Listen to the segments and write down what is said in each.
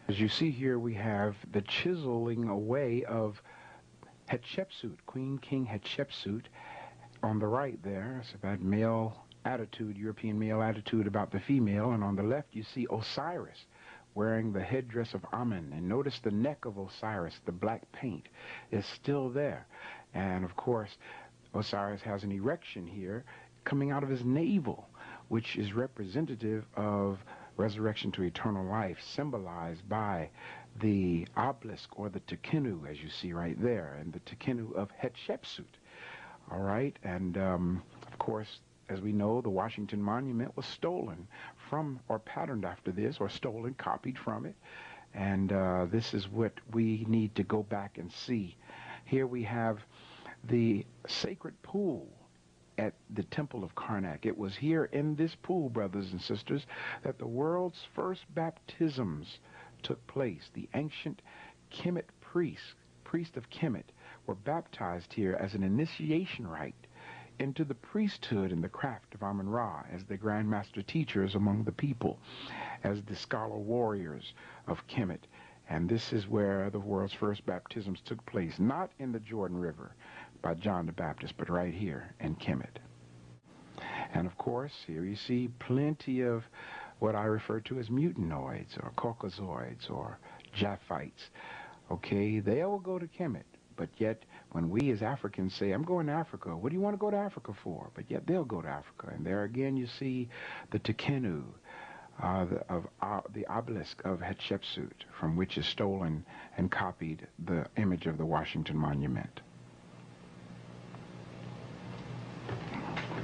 As you see here, we have the chiseling away of Hatshepsut, Queen King Hatshepsut. On the right there, it's about male attitude, European male attitude about the female, and on the left you see Osiris wearing the headdress of Amun. And notice the neck of Osiris, the black paint, is still there. And of course, Osiris has an erection here coming out of his navel, which is representative of resurrection to eternal life, symbolized by the obelisk or the tekenu, as you see right there, and the tekenu of Hatshepsut. All right, and of course, as we know, the Washington Monument was stolen from, or patterned after this, or stolen, copied from it. And this is what we need to go back and see. Here we have the sacred pool at the Temple of Karnak. It was here in this pool, brothers and sisters, that the world's first baptisms took place. The ancient Kemet priest of Kemet, were baptized here as an initiation rite into the priesthood and the craft of Amun-Ra as the Grand Master teachers among the people, as the scholar warriors of Kemet. And this is where the world's first baptisms took place, not in the Jordan River by John the Baptist, but right here in Kemet. And of course, here you see plenty of what I refer to as mutanoids or caucasoids or Japhites. Okay, they all go to Kemet. But yet, when we as Africans say, I'm going to Africa, what do you want to go to Africa for? But yet they'll go to Africa. And there again you see the tekenu, the obelisk of Hatshepsut, from which is stolen and copied the image of the Washington Monument.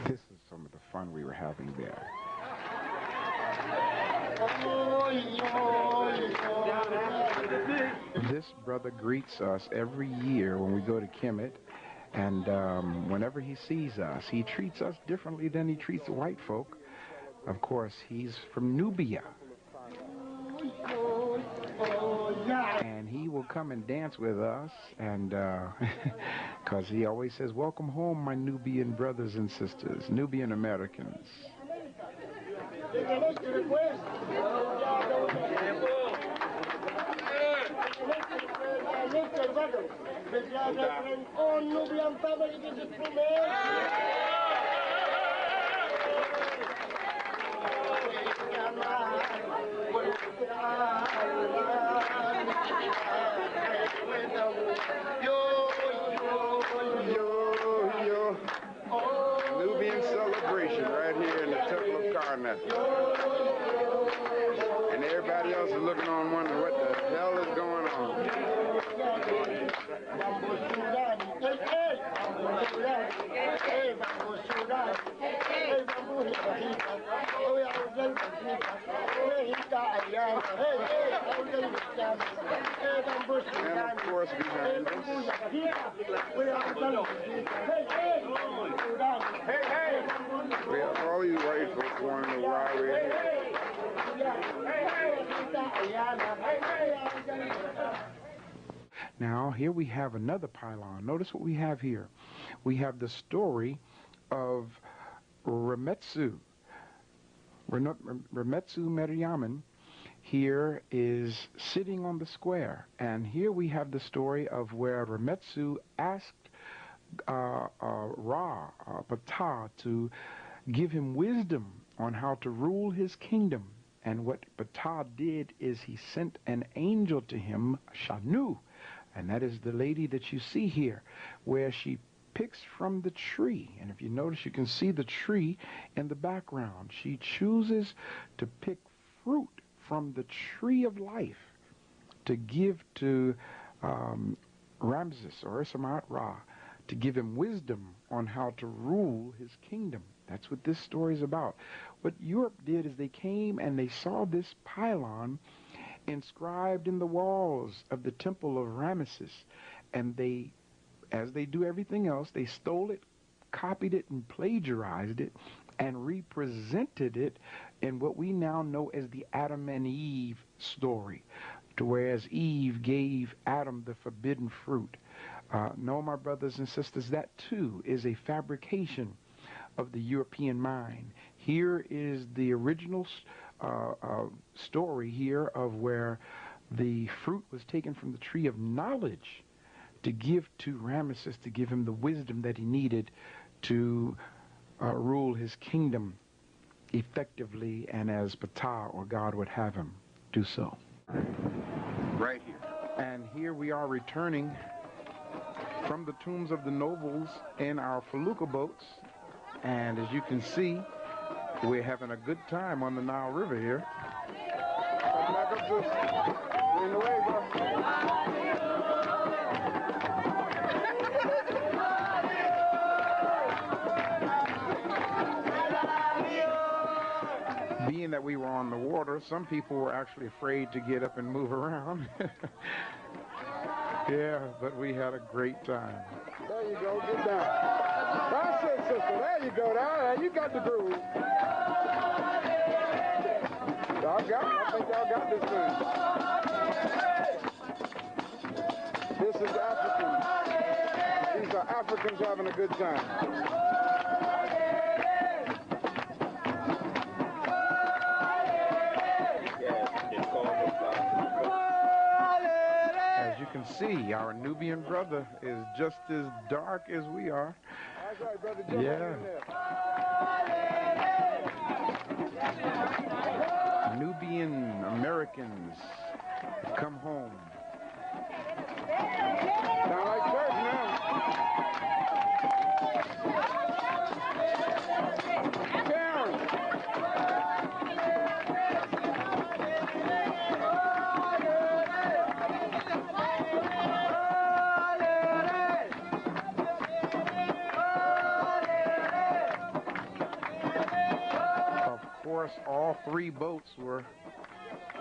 This is some of the fun we were having there. This brother greets us every year when we go to Kemet, and whenever he sees us, he treats us differently than he treats the white folk. Of course, he's from Nubia, and he will come and dance with us, and because he always says, welcome home, my Nubian brothers and sisters, Nubian Americans. Nubian family visit from Nubian celebration right here in the Temple of Karnak. And everybody else is looking on wondering what the hell is going on. And of course behind us, we have all these white folks wanting to ride we're here. Now, here we have another pylon. Notice what we have here. We have the story of Remetsu. Remetsu Meriamun here is sitting on the square. And here we have the story of where Remetsu asked Ptah to give him wisdom on how to rule his kingdom. And what Ptah did is he sent an angel to him, Shanu, and that is the lady that you see here, where she picks from the tree. And if you notice, you can see the tree in the background. She chooses to pick fruit from the tree of life to give to Ramses or Isamat Ra, to give him wisdom on how to rule his kingdom. That's what this story is about. What Europe did is they came and they saw this pylon inscribed in the walls of the temple of Ramesses, and they, as they do everything else, they stole it, copied it, and plagiarized it, and represented it in what we now know as the Adam and Eve story, to whereas Eve gave Adam the forbidden fruit. No, my brothers and sisters, that too is a fabrication of the European mind. Here is the original story here of where the fruit was taken from the tree of knowledge to give to Ramesses, to give him the wisdom that he needed to rule his kingdom effectively and as Ptah, or God, would have him do so. Right here. And here we are returning from the tombs of the nobles in our felucca boats. And as you can see, we're having a good time on the Nile River here. Being that we were on the water, some people were actually afraid to get up and move around. Yeah, but we had a great time. There you go, get down. That's it, sister. There you go, there. You got the groove. Y'all got it. I think y'all got this thing. This is African. These are Africans having a good time. You can see our Nubian brother is just as dark as we are. That's right, brother. Jump Yeah. Nubian Americans come home. Sound like church now. Karen. All three boats were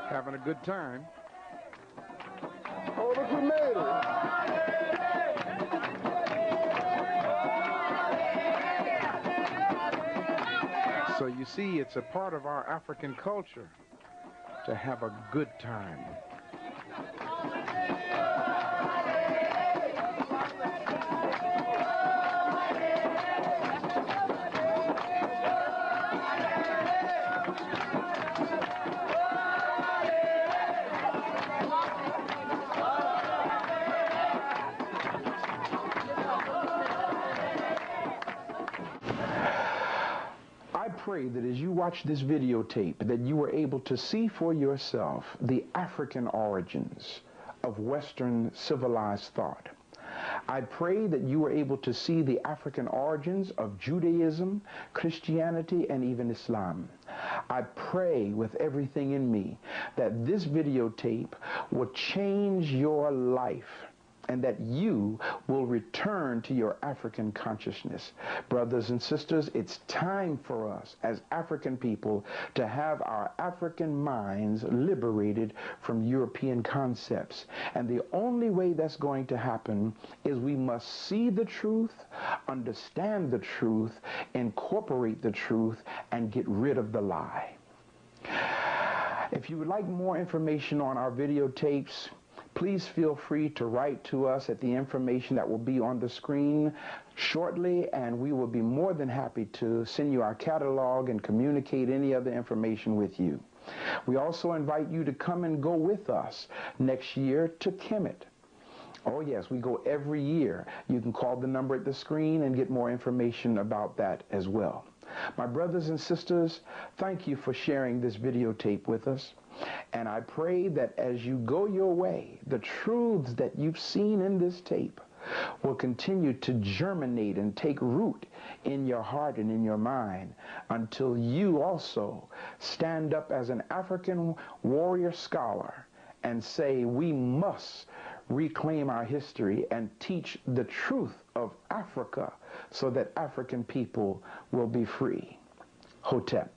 having a good time. Oh, look who made it. So you see, it's a part of our African culture to have a good time. I pray that as you watch this videotape that you were able to see for yourself the African origins of Western civilized thought. I pray that you were able to see the African origins of Judaism, Christianity, and even Islam. I pray with everything in me that this videotape will change your life and that you will return to your African consciousness. Brothers and sisters, it's time for us as African people to have our African minds liberated from European concepts. And the only way that's going to happen is we must see the truth, understand the truth, incorporate the truth, and get rid of the lie. If you would like more information on our videotapes, please feel free to write to us at the information that will be on the screen shortly, and we will be more than happy to send you our catalog and communicate any other information with you. We also invite you to come and go with us next year to Kemet. Oh yes, we go every year. You can call the number at the screen and get more information about that as well. My brothers and sisters, thank you for sharing this videotape with us. And I pray that as you go your way, the truths that you've seen in this tape will continue to germinate and take root in your heart and in your mind until you also stand up as an African warrior scholar and say, we must reclaim our history and teach the truth of Africa so that African people will be free. Hotep.